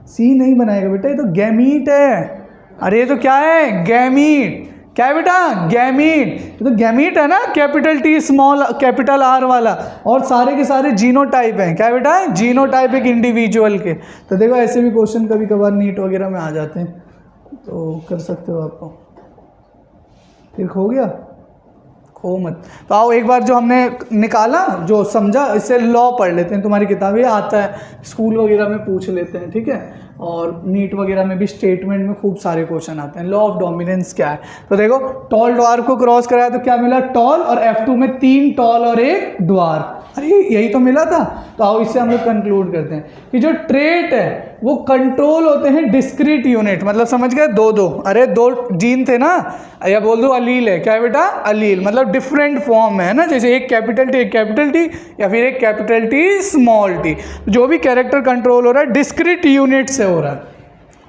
सी नहीं बनाएगा बेटा, ये तो गैमीट है। अरे ये तो क्या है, गैमीट। क्या है बेटा, गैमीट। तो गैमीट है ना, capital T small capital R वाला, और सारे के सारे जीनोटाइप हैं। क्या है बेटा, जीनोटाइप एक इंडिविजुअल के। तो देखो ऐसे भी क्वेश्चन कभी कभार नीट वगैरह में आ जाते हैं, तो कर सकते हो आपको। फिर खो गया, खो मत। तो आओ एक बार जो हमने निकाला, जो समझा, इससे लॉ पढ़ लेते हैं, तुम्हारी किताबें आता है, स्कूल वगैरह में पूछ लेते हैं, ठीक है, और नीट वगैरह में भी स्टेटमेंट में खूब सारे क्वेश्चन आते हैं। लॉ ऑफ डोमिनेंस क्या है, तो देखो टॉल ड्वार्फ को क्रॉस कराया तो क्या मिला, टॉल, और F2 में 3 टॉल और 1 ड्वार्फ। अरे यही तो मिला था। तो आओ इससे हम लोग कंक्लूड करते हैं कि जो ट्रेट है वो कंट्रोल होते हैं डिस्क्रीट यूनिट, मतलब समझ गए, दो दो, अरे दो जीन थे ना, या बोल दो अलील है, क्या है बेटा, अलील, मतलब डिफरेंट फॉर्म है ना, जैसे एक कैपिटल टी या फिर एक कैपिटल टी स्मॉल टी, जो भी कैरेक्टर कंट्रोल हो रहा है डिस्क्रीट यूनिट से हो रहा है।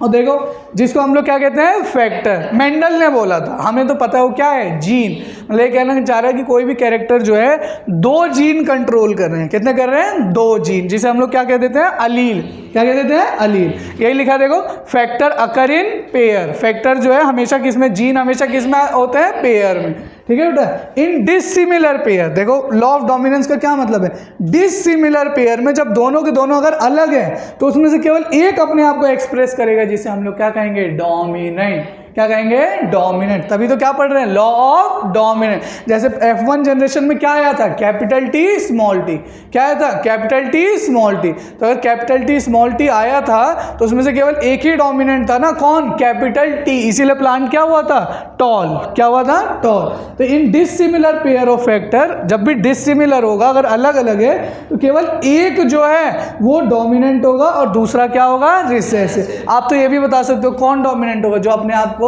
और देखो जिसको हम लोग क्या कहते हैं, फैक्टर, मेंडल ने बोला था, हमें तो पता है वो क्या है, जीन, मतलब ये कहना चाह रहा है कि कोई भी कैरेक्टर जो है दो जीन कंट्रोल कर रहे हैं, कितने कर रहे हैं, दो जीन, जिसे हम लोग क्या कह देते हैं, अलील, क्या कह देते हैं, अलील। यही लिखा देखो, factor occur in pair, factor जो है हमेशा किसमें, जीन हमेशा किसमें होते हैं, पेयर में, ठीक है बेटा। इन डिसिमिलर पेयर, देखो लॉ ऑफ डोमिनेंस का क्या मतलब है, डिसिमिलर पेयर में जब दोनों के दोनों अगर अलग हैं तो उसमें से केवल एक अपने आप को एक्सप्रेस करेगा, जिसे हम लोग क्या कहेंगे, डोमिनेंट, क्या कहेंगे, डोमिनेंट। तभी तो क्या पढ़ रहे हैं, लॉ ऑफ डोमिनेंट। जैसे F1 जनरेशन में क्या आया था, कैपिटल टी स्मॉल टी, क्या आया था, कैपिटल टी स्मॉल टी। तो अगर कैपिटल टी स्मॉल टी आया था तो उसमें से केवल एक ही डोमिनेंट था ना, कौन, कैपिटल टी, इसीलिए प्लांट क्या हुआ था, टॉल, क्या हुआ था, टॉल। तो इन डिसिमिलर पेयर ऑफ फैक्टर, जब भी डिसिमिलर होगा, अगर अलग अलग है तो केवल एक जो है वो डोमिनेंट होगा और दूसरा क्या होगा, रिसेसिव। आप तो ये भी बता सकते हो कौन डोमिनेंट होगा, जो अपने आप को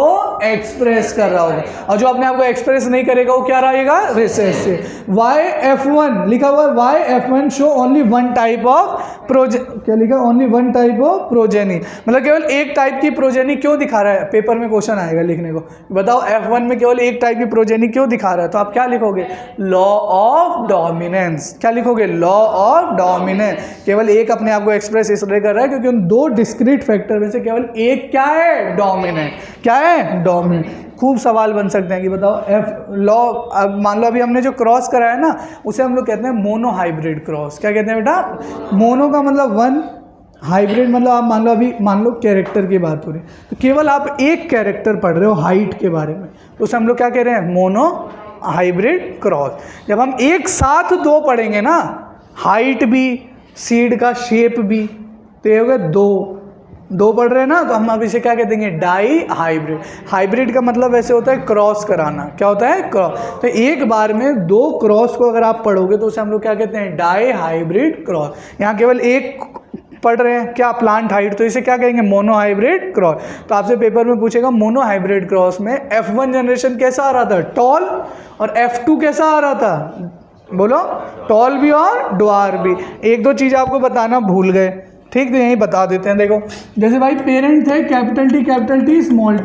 एक्सप्रेस कर रहा होगा, और जो अपने आप को एक्सप्रेस नहीं करेगा वो क्या रहेगा, रिसेसिव। YF1 लिखा हुआ है, YF1 show only one type of क्या लिखा, only one type of progeny, मतलब केवल एक टाइप की प्रोजेनी क्यों दिखा रहा है, पेपर में क्वेश्चन आएगा लिखने को, बताओ F1 में केवल एक टाइप की प्रोजेनी क्यों दिखा रहा है, तो आप क्या लिखोगे, लॉ ऑफ डोमिनेंस, क्या लिखोगे, लॉ ऑफ डोमिनेंस। केवल एक अपने आप को एक्सप्रेस इसलिए कर रहा है क्योंकि उन दो डिस्क्रीट फैक्टर में से केवल एक क्या है, डोमिनेंट, क्या है, डोमिनेंट। खूब सवाल बन सकते हैं कि बताओ एफ लॉ, अब मान लो अभी हमने जो क्रॉस कराया है ना, उसे हम लोग कहते हैं मोनो हाइब्रिड क्रॉस, क्या कहते हैं बेटा, मोनो का मतलब वन, हाइब्रिड मतलब आप मान लो कैरेक्टर की बात हो रही है, तो केवल आप एक कैरेक्टर पढ़ रहे हो हाइट के बारे में, तो उसे हम लोग क्या कह रहे हैं, मोनो हाइब्रिड क्रॉस। जब हम एक साथ दो पढ़ेंगे ना, हाइट भी, सीड का शेप भी, तो ये हो गए दो पढ़ रहे हैं ना, तो हम अब इसे क्या कह देंगे, डाई हाइब्रिड। हाइब्रिड का मतलब वैसे होता है क्रॉस कराना, क्या होता है, क्रॉस। तो एक बार में दो क्रॉस को अगर आप पढ़ोगे तो उसे हम लोग क्या कहते हैं, डाई हाइब्रिड क्रॉस। यहाँ केवल एक पढ़ रहे हैं क्या, प्लांट हाइट, तो इसे क्या कहेंगे, मोनो हाइब्रिड क्रॉस। तो आपसे पेपर में पूछेगा मोनो हाइब्रिड क्रॉस में F1 जनरेशन कैसा आ रहा था, टॉल, और F2 कैसा आ रहा था, बोलो, टॉल भी और ड्वार्फ भी। एक दो चीज़ आपको बताना भूल गए, ठीक, तो यही बता देते हैं। देखो जैसे भाई पेरेंट थे कैपिटल टी स्मॉल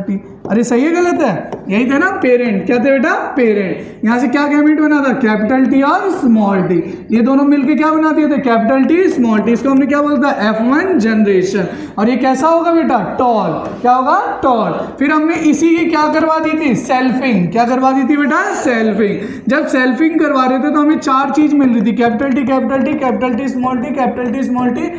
टी, अरे सही है गलत है, यही थे ना पेरेंट, क्या थे बेटा, पेरेंट। यहाँ से क्या गैमेट बना था, कैपिटल टी और स्मॉल टी, ये दोनों मिलके क्या बना दिए थे, कैपिटल टी स्मॉल टी। इसको हमने क्या बोलता है, F1 जनरेशन। और ये कैसा होगा बेटा, टॉल, क्या होगा, टॉल। फिर हमने इसी की क्या करवा दी थी, सेल्फिंग, क्या करवा दी थी बेटा, सेल्फिंग। जब सेल्फिंग करवा रहे थे तो हमें चार चीज मिल रही थी, capital T small T, capital T small T,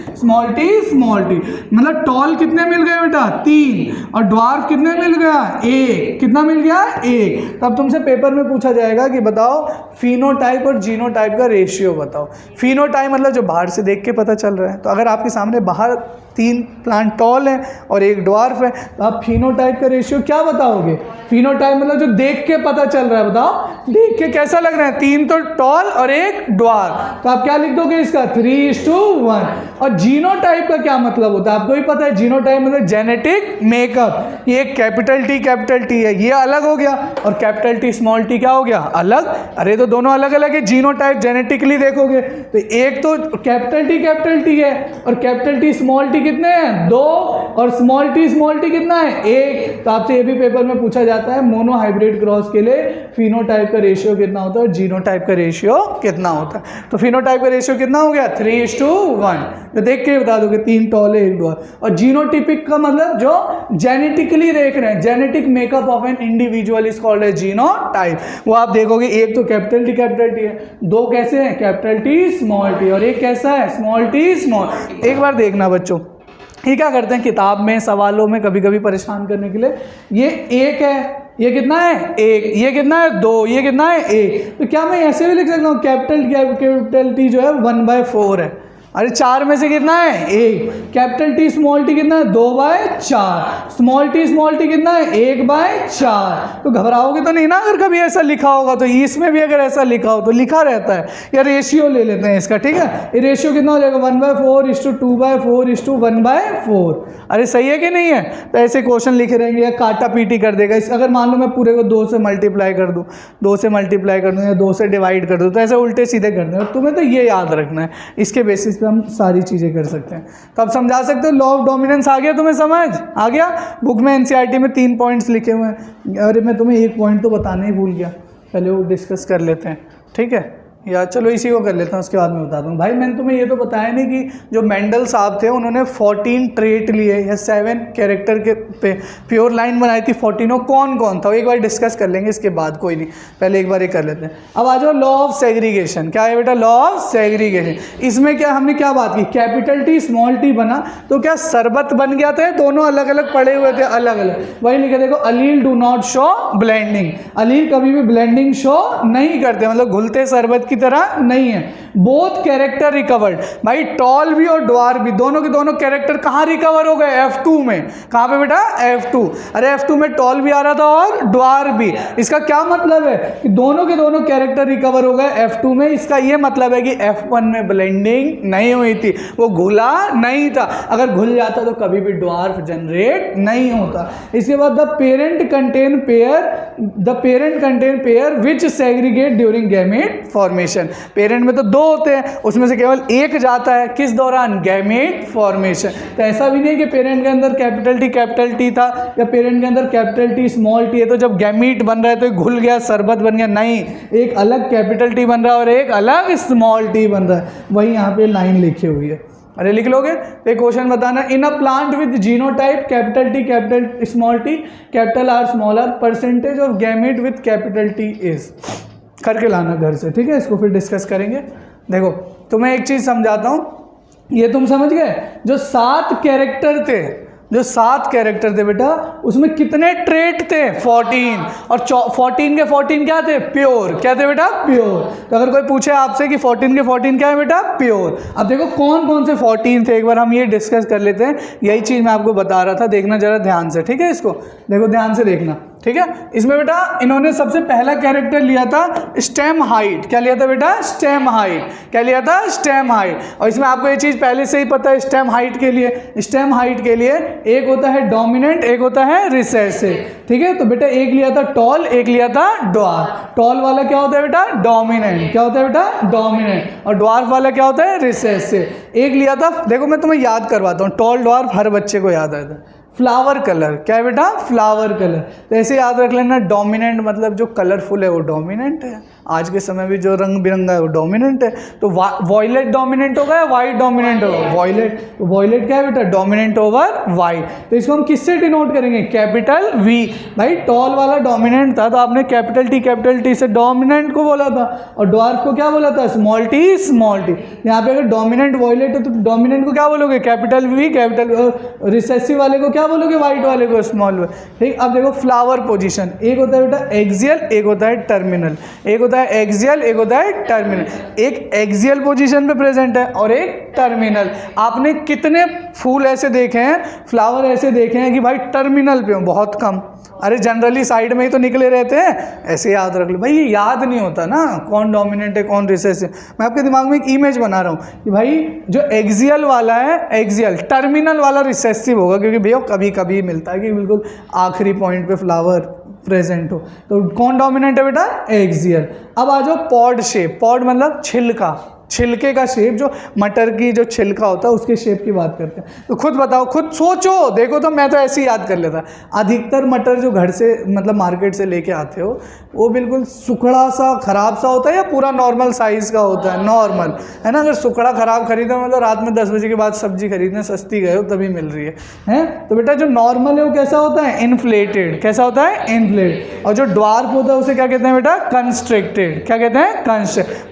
small T. मतलब टॉल कितने मिल गए बेटा, 3, और ड्वार्फ कितने मिल गया, 1। कितना मिल गया, 1। तब तुमसे पेपर में पूछा जाएगा कि बताओ फिनोटाइप और जीनोटाइप का रेशियो बताओ। फिनोटाइप मतलब जो बाहर से देख के पता चल रहा है, तो अगर आपके सामने बाहर 3 प्लांट टॉल हैं और एक ड्वार्फ है, तो आप फिनोटाइप का रेशियो क्या बताओगे, फिनोटाइप मतलब जो देख के पता चल रहा है, बताओ देख के कैसा लग रहा है, 3 तो टॉल और एक ड्वार्फ, तो आप क्या लिख दोगे इसका, 3:1। और जीनोटाइप का क्या मतलब होता है, आपको भी पता है, जीनोटाइप मतलब जेनेटिक मेकअप। ये कैपिटल टी है, ये अलग हो गया, और कैपिटल टी स्मॉल टी क्या हो गया, अलग। अरे तो दोनों अलग अलग है, जीनोटाइप जेनेटिकली देखोगे तो एक तो कैपिटल टी है और कैपिटल टी स्मॉल टी कितने हैं, 2, और स्मॉल टी कितना है, 1। तो आपसे ये भी पेपर में पूछा जाता है मोनो हाइब्रिड क्रॉस के लिए फिनोटाइप का रेशियो कितना होता है और जीनोटाइप का रेशियो कितना होता है। तो फिनोटाइप का रेशियो कितना हो गया, 3:1। तो देख के बता दोगे 3 टॉल है 1 ड्वार्फ। और जीनोटिपिक का मतलब जो जेनेटिकली देख रहे हैं, genetic makeup of an individual is called as genotype. वो आप देखोगे एक तो कैपिटल टी है, 2 कैसे हैं, कैपिटल टी स्मॉल टी, और एक कैसा है, स्मॉल टी स्मॉल। एक बार देखना बच्चों, ये क्या करते हैं किताब में सवालों में कभी कभी परेशान करने के लिए, ये 1 है, ये कितना है, 1, ये कितना है, 2, ये कितना है, 1। तो क्या मैं ऐसे भी लिख सकता हूँ कैपिटल टी जो है 1/4 है, अरे 4 में से कितना है 1, कैपिटल टी स्मॉल टी कितना है 2/4, स्मॉल टी कितना है 1/4। तो घबराओगे तो नहीं ना अगर कभी ऐसा लिखा होगा तो, इसमें भी अगर ऐसा लिखा हो तो लिखा रहता है। या रेशियो ले लेते हैं इसका, ठीक है, ये रेशियो कितना हो जाएगा 1/4:2/4:1/4। अरे सही है कि नहीं है? तो ऐसे क्वेश्चन लिखे रहेंगे या काटा पीटी कर देगा। इस अगर मान लो मैं पूरे को 2 से मल्टीप्लाई कर दूँ, 2 से मल्टीप्लाई कर दूँ या 2 से डिवाइड कर दूँ, तो ऐसे उल्टे सीधे कर दें। और तुम्हें तो ये याद रखना है, इसके बेसिस पे हम सारी चीज़ें कर सकते हैं। तो अब समझा सकते हो लॉ ऑफ डोमिनेंस आ गया, तुम्हें समझ आ गया। बुक में एनसीईआरटी में 3 पॉइंट्स लिखे हुए हैं। अरे मैं तुम्हें एक पॉइंट तो बताना ही भूल गया, पहले वो डिस्कस कर लेते हैं, ठीक है, या चलो इसी को कर लेता हूँ, उसके बाद मैं बता दूँ। भाई मैंने तुम्हें ये तो बताया नहीं कि जो मेंडल साहब थे उन्होंने 14 ट्रेट लिए या 7 कैरेक्टर के पे प्योर लाइन बनाई थी, 14 कौन कौन था वो एक बार डिस्कस कर लेंगे इसके बाद, कोई नहीं, पहले एक बार ये कर लेते हैं। अब आ जाओ लॉ ऑफ सेग्रीगेशन। क्या है बेटा? Law of segregation. इसमें क्या हमने क्या बात की, कैपिटल टी स्मॉल टी बना तो क्या शरबत बन गया था? दोनों अलग अलग पड़े हुए थे, अलग अलग। वही लिखे देखो, अलील डू नॉट शो ब्लेंडिंग। अलील कभी भी ब्लेंडिंग शो नहीं करते, मतलब घुलते शरबत की तरह नहीं है। Both character recovered. भाई टॉल भी और ड्वार्फ भी, दोनों के दोनों कैरेक्टर कहाँ रिकवर हो गए? F2 में। कहाँ पे बेटा? F2। अरे F2 में टॉल भी आ रहा था और ड्वार्फ भी। इसका क्या मतलब है कि दोनों के दोनों कैरेक्टर रिकवर हो गए F2 में। इसका ये मतलब है कि F1 में ब्लेंडिंग नहीं हुई थी, वो घुला नहीं था। अगर घुल जाता तो कभी भी ड्वार्फ जनरेट नहीं होता। इसके बाद the parent contain pair which segregate during gamete formation. Parent में तो 2 होते हैं, उसमें से केवल एक जाता है किस दौरान? Gamete formation. तो ऐसा भी नहीं कि पेरेंट के अंदर कैपिटल टी था या पेरेंट के अंदर कैपिटल टी स्मॉल टी है तो जब गैमीट बन रहा है तो घुल गया शरबत बन गया। नहीं, एक अलग कैपिटल टी बन रहा है और एक अलग स्मॉल टी बन रहा है। वही यहाँ पे लाइन लिखी हुई है। अरे लिख लोगे तो एक क्वेश्चन बताना, in a plant with genotype capital T capital small T capital R small R, percentage of gamete with capital T is. करके लाना घर से, ठीक है, इसको फिर डिस्कस करेंगे। देखो तुम्हें एक चीज़ समझाता हूँ, ये तुम समझ गए, जो 7 कैरेक्टर थे बेटा, उसमें कितने ट्रेट थे? 14। और 14 के 14 क्या थे? प्योर। क्या थे बेटा? प्योर। तो अगर कोई पूछे आपसे कि 14 के 14 क्या है बेटा? प्योर। अब देखो कौन कौन से 14 थे, एक बार हम ये डिस्कस कर लेते हैं। यही चीज़ मैं आपको बता रहा था, देखना जरा ध्यान से, ठीक है, इसको देखो ध्यान से देखना, ठीक है। इसमें बेटा इन्होंने सबसे पहला कैरेक्टर लिया था स्टेम हाइट। क्या लिया था बेटा? Stem height. क्या लिया था? Stem height. और इसमें आपको ये चीज़ पहले से ही पता है, स्टेम हाइट के लिए एक होता है डोमिनेंट, एक होता है रिसेसिव, ठीक है। तो बेटा एक लिया था टॉल, एक लिया था ड्वार्फ। टॉल वाला क्या होता है बेटा? डोमिनेंट। क्या होता है बेटा? डोमिनेंट। और ड्वार्फ वाला क्या होता है? रिसेसिव। एक लिया था, देखो मैं तुम्हें याद करवाता हूँ, टॉल ड्वार्फ हर बच्चे को याद आता है। Flower colour. क्या है बेटा? Flower colour. तो ऐसे याद रख लेना, डोमिनेंट मतलब जो कलरफुल है वो डोमिनेंट है। आज के समय भी जो रंग बिरंगा है वो डोमिनेंट है। तो वॉयलेट डोमिनेंट होगा या वाइट डोमिनेंट होगा? वॉयलेट। तो वॉयलेट क्या है बेटा? Dominant over white. तो इसको हम किससे डिनोट करेंगे? Capital V. भाई टॉल वाला डोमिनेंट था तो आपने कैपिटल टी से डोमिनेंट को बोला था, और ड्वार्फ को क्या बोला था? Small T. यहाँ पे अगर डोमिनेंट वॉयलेट है तो डोमिनेंट को क्या बोलोगे? Capital V capital. रिसेसिव वाले को क्या बोलोगे? वाइट वाले को स्मॉल वी। ठीक। अब देखो फ्लावर पोजीशन, एक होता है बेटा एक्सियल, एक होता है टर्मिनल। एक होता है एक्सियल, एक होता है टर्मिनल। एक एक्सियल पोजीशन पे प्रेजेंट है और एक टर्मिनल। आपने कितने फूल ऐसे देखे हैं, फ्लावर ऐसे देखे हैं कि भाई टर्मिनल पे हो? बहुत कम। अरे जनरली साइड में ही तो निकले रहते हैं, ऐसे याद रख लो। भाई ये याद नहीं होता ना कौन डोमिनेंट है कौन रिसेसिव। मैं आपके दिमाग में एक इमेज बना रहा हूँ कि भाई जो एक्सियल वाला है एक्सियल, टर्मिनल वाला रिसेसिव होगा, क्योंकि भैया कभी कभी मिलता है कि बिल्कुल आखिरी पॉइंट पे फ्लावर प्रेजेंट हो। तो कौन डोमिनेंट है बेटा? एक्सियल। अब आ जाओ पॉड शेप। पॉड मतलब छिलका, छिलके का शेप, जो मटर की जो छिलका होता है उसके शेप की बात करते हैं। तो खुद बताओ, खुद सोचो, देखो तो मैं तो ऐसे ही याद कर लेता। अधिकतर मटर जो घर से मतलब मार्केट से लेके आते हो वो बिल्कुल सुखड़ा सा खराब सा होता है या पूरा नॉर्मल साइज़ का होता है? नॉर्मल, है ना। अगर सुखड़ा खराब खरीदो मतलब रात में 10 बजे के बाद सब्जी खरीदने सस्ती गए हो तभी मिल रही है। तो बेटा जो नॉर्मल है वो कैसा होता है? इन्फ्लेटेड। कैसा होता है? इन्फ्लेट। और जो ड्वार्फ होता है उसे क्या कहते हैं बेटा? कंस्ट्रिक्टेड। क्या कहते हैं?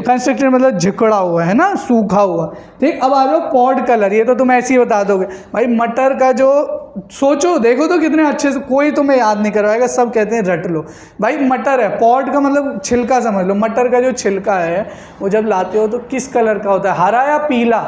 कंस्ट्रिक्टेड मतलब झिकड़ा हुआ, है ना, सूखा हुआ। ठीक। अब आ जाओ पॉड कलर। ये तो तुम ऐसे ही बता दोगे भाई, मटर का जो सोचो, देखो तो कितने अच्छे से, कोई तुम्हें याद नहीं करवाएगा, सब कहते हैं रट लो। भाई मटर है, पॉड का मतलब छिलका समझ लो, मटर का जो छिलका है वो जब लाते हो तो किस कलर का होता है, हरा या पीला?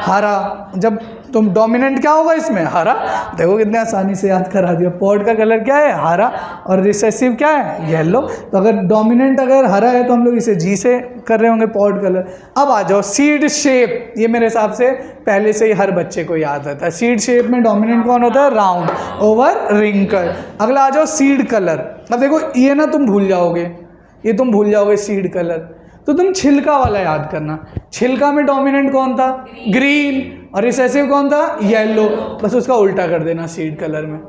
हरा। जब तुम डोमिनेंट क्या होगा इसमें? हरा। देखो कितने आसानी से याद करा दिया। पॉड का कलर क्या है? हरा। और रिसेसिव क्या है? येलो। तो अगर डोमिनेंट अगर हरा है तो हम लोग इसे जी से कर रहे होंगे, पॉड कलर। अब आ जाओ सीड शेप, ये मेरे हिसाब से पहले से ही हर बच्चे को याद रहता है। सीड शेप में डोमिनेंट कौन होता है? Round over wrinkle. अगला आ जाओ सीड कलर। अब देखो ये ना तुम भूल जाओगे, ये तुम भूल जाओगे सीड कलर, तो तुम छिलका वाला याद करना। छिलका में डोमिनेंट कौन था? ग्रीन। और रिसेसिव कौन था? येलो। बस उसका उल्टा कर देना सीड कलर में।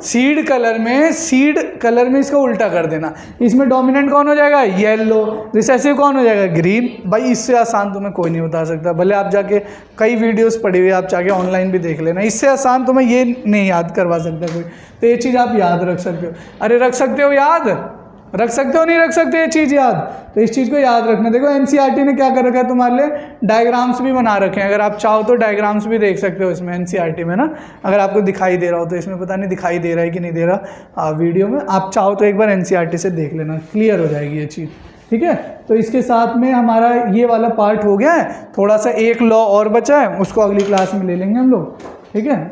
सीड कलर में इसका उल्टा कर देना। इसमें डोमिनेंट कौन हो जाएगा? येलो। रिसेसिव कौन हो जाएगा? ग्रीन। भाई इससे आसान तुम्हें कोई नहीं बता सकता, भले आप जाके कई वीडियोस पढ़ी हुई आप जाके ऑनलाइन भी देख लेना, इससे आसान तुम्हें ये नहीं याद करवा सकता कोई। तो ये चीज़ आप याद रख सकते हो। अरे रख सकते हो, याद रख सकते हो, नहीं रख सकते ये चीज़ याद? तो इस चीज़ को याद रखना। देखो एनसीईआरटी ने क्या कर रखा है तुम्हारे लिए, डायग्राम्स भी बना रखे हैं। अगर आप चाहो तो डायग्राम्स भी देख सकते हो इसमें एनसीईआरटी में ना, अगर आपको दिखाई दे रहा हो तो। इसमें पता नहीं दिखाई दे रहा है कि नहीं दे रहा वीडियो में, आप चाहो तो एक बार एनसीईआरटी से देख लेना, क्लियर हो जाएगी ये चीज़। ठीक है, तो इसके साथ में हमारा ये वाला पार्ट हो गया है। थोड़ा सा एक लॉ और बचा है, उसको अगली क्लास में ले लेंगे हम लोग। ठीक है।